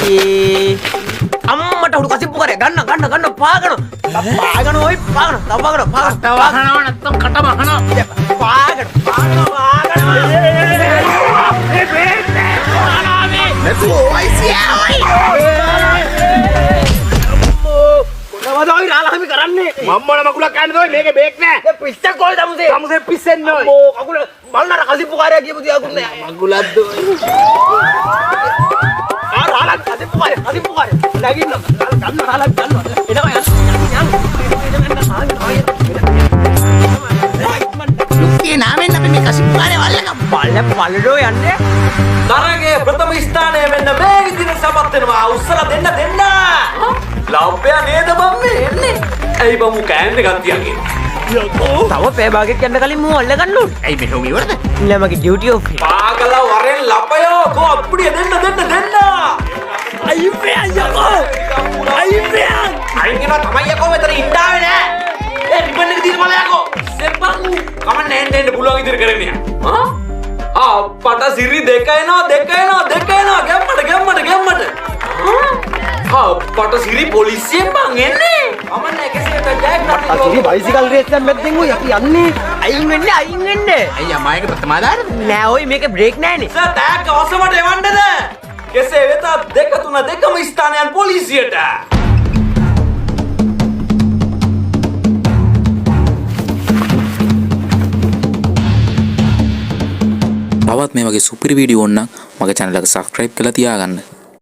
අයියේ අම්මට උඩු කසිප්පු කරේ ගන්න පාගන ඔයි පාගන වහනවා නැත්තම් කට වහනවා. පාගන රාලහමි කරන්නේ මම්මල මකුලක් කන්නේ ඔය මේකේ බේක් නෑ. පිස්සක් කොල්ද තමුසේ තමුසේ පිස්සෙන්න ඕයි. අම්මෝ කකුල මල්නර කසිප්පු කාර්යය කියපු තියාකුත් නෑ මකුලක්ද ඔය. රාලක් කසිප්පු කාර්යය නැගින්න ගන්න රාලක් ගන්න එනවා යුක්තිය නාමෙන් අපි මේ කසිප්පු කාර්යය වල්ලගමු. පල්ලෝ යන්නේ තරගේ ප්‍රථම ස්ථානය මෙන්න මේ විදිහට සමත් වෙනවා. උස්සලා දෙන්න. ලව්පයා නේද බම් මේ එන්නේ. ඇයි බමු කෑන් එකක් තියන්නේ. තව පෑ භාගයක් යන්න කලින් මම අල්ල ගන්න ඕනේ. ඇයි මෙහෙම ඉවරද? නෑ මගේ ඩියුටි ඔෆ්. පාගලා වරෙන් ලපයෝ කෝ අප්පුඩිය දෙන්න. අයිපෑ යකෝ. අයින් එනවා තමයි යකෝ මෙතන ඉඳාවේ නෑ. ඒ රිබන් එක දීලා බලයකෝ. සෙබ්බන් කමන්න එන්න පුළුවන් ඉදිරි කරන්නේ. පට සිරි දෙක එනවා. ගැම්මට. පට සිරි පොලිසියෙන් බං එන්නේ. කමන්න කෙසේ ජයක් අසිරි බයිසිකල් රේස් එකක් මැද්දෙන් ඔය අපි යන්නේ. අයින් වෙන්නේ. අයියා මායක ප්‍රථමාදාරද? නෑ ඔය මේකේ බ්‍රේක් නෑනේ. සර් ටැග් අවසමට එවන්නද? කෙසේ වෙතත් 2-3 දෙකම ස්ථානයන් පොලිසියට. තවත් මේ වගේ සුපිරි වීඩියෝ ඕන නම් මගේ channel එක subscribe කරලා තියාගන්න.